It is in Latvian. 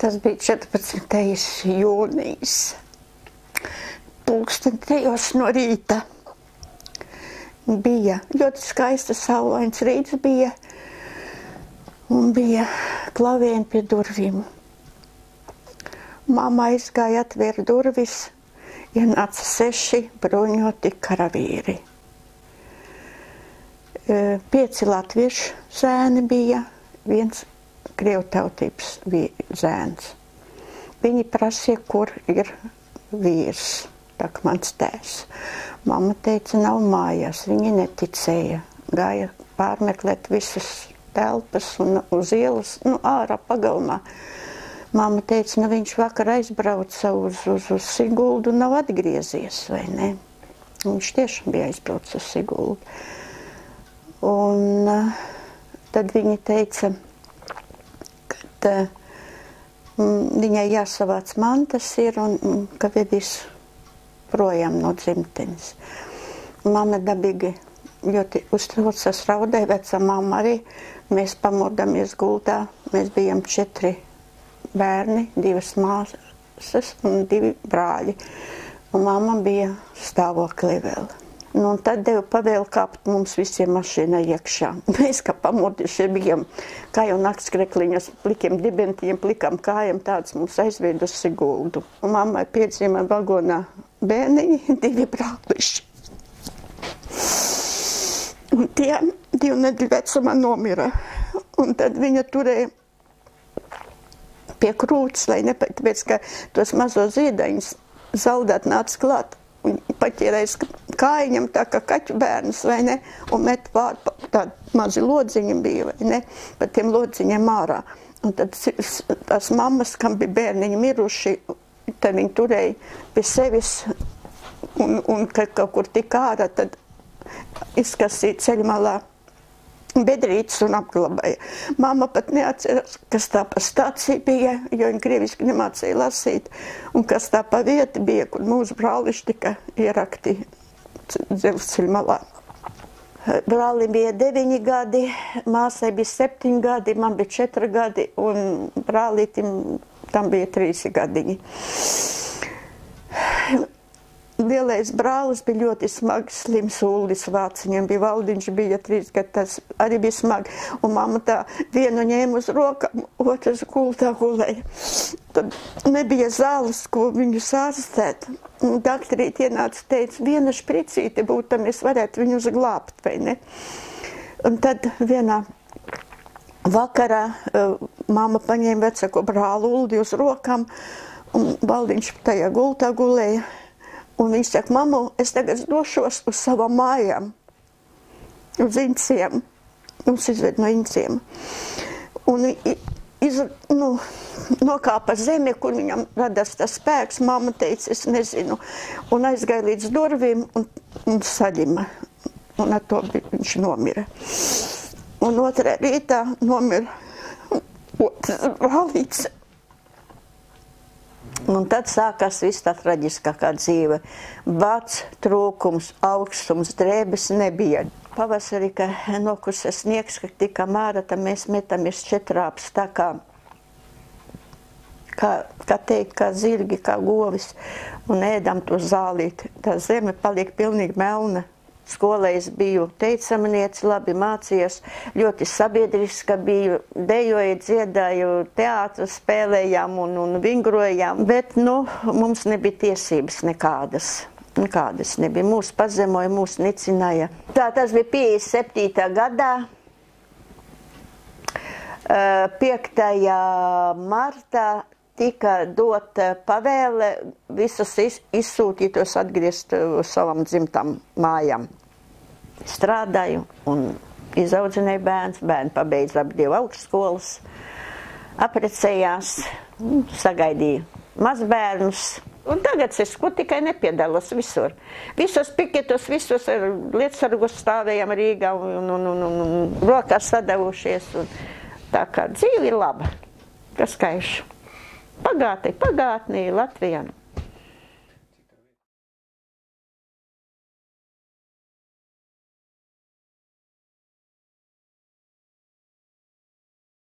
Tas bija 14. jūnijas. 3:00 no rīta. Bija ļoti skaista saulains rīts bija. Un bija klavieni pie durvīm. Mamma aizgāja, atvēra durvis. Ienāca 6 bruņoti karavīri. 5 latviešu zēni bija, 1 krievu tautības zēns. Viņi prasīja, kur ir vīrs, tā kā mans tēvs. Mamma teica, nav mājās, viņi neticēja. Gāja pārmeklēt visas telpas un uz ielas, ārā pagalmā. Mamma teica, viņš vakar aizbrauca uz Siguldu un nav atgriezies, vai ne? Viņš tiešām bija aizbraucis uz Siguldu. Un tad viņa teica, ka viņai jāsavāc mantas ir un ka vedīs projām no dzimtenes. Mamma dabīgi ļoti uztraucās, raudēja, vecā mamma arī. Mēs pamodamies gultā, mēs bijām 4 bērni, 2 māsas un 2 brāļi. Un mamma bija stāvoklī vēl. Un tad deva pavēlu kāpt mums visiem mašīnā iekšā. Mēs, kā pamodušie, bijām kā jau naktskrekliņas, plikiem dibentiem, plikām kājām, tāds mums aizved uz Siguldu. Un mammai piedzima vagonā bērniņi, 2 brāliši. Un tie 2 nedēļu vecumā nomira. Un tad viņa turēja pie krūts, lai tāpēc, ka tos mazo ziedaņus zaudēt nāca klāt. Un paķērēs kājiņam tā kā kaķu bērnus, vai ne? Un met pār, tādi mazi lodziņi bija, vai ne? Pa tiem lodziņiem ārā. Un tad tās mammas, kam bija bērniņi miruši, tad viņi turēja pie sevis un kad kaut kur tik ārā, tad izkasīja ceļmalā bedrītes un apglabāja. Mamma pat neatceras, kas tā pa stāciju bija, jo viņa krieviski nemācīja lasīt, un kas tā pa vieta bija, kur mūsu brāliši tika ierakti dzelzceļa malā. Brālim bija 9 gadi, māsai bija 7 gadi, man bija 4 gadi, un brālītim tam bija 3 gadiņi. Lielais brālis bija ļoti smags, slims, Ullis Vāciņam bija, Valdiņš bija 3 gadi, tas arī bija smagi. Un mamma tā vienu ņēma uz rokām, otrs gultā gulēja. Tad nebija zāles, ko viņus ārstēt. Un daktarīt ienāca, teica, viena špricīte būtu, tad mēs varētu viņus glābt, vai ne? Un tad vienā vakarā mamma paņēma vecāko brālu Uldi uz rokām, un Valdiņš tajā gultā gulēja. Un viņš saka, mammu, es tagad došos uz savām mājām, uz Inciem. Mums izved no Inciem. Un nokāpa zemi, kur viņam radās tas spēks. Mamma teica, es nezinu. Un aizgāja līdz durvīm un saģima. Un ar to viņš nomira. Un otrā rītā nomira otrs brālīts. Un tad sākās viss tā traģiskākā dzīve. Bats, trūkums, augstums, drēbes nebija. Pavasarī, kad nokusa sniegs, kad tika māra, tad mēs metamies 4 tā kā teikt, kā zirgi, kā govis, un ēdam to zālīti. Tā zeme paliek pilnīgi melna. Skolā es biju teicamniece, labi mācījos, ļoti sabiedriska biju, dejoju, dziedāju, teātru spēlējām un vingrojām, bet, mums nebija tiesības nekādas. Nekādas nebija. Mūs pazemoja, mūs nicināja. Tas bija 57. gadā, 5. martā tika dota pavēle visus izsūtītos atgriezt uz savām dzimtām mājām. Strādāju un izaudzināju bērns, bērni pabeidza abi 2 augstskolas, apprecējās, sagaidīja mazbērnus. Un tagad es tikai nepiedalos visur. Visos piketos, visos lietasargos stāvējām Rīgā un rokās sadavušies. Tā kā dzīve ir laba, kas skaiša. Pagātnē Latvijā.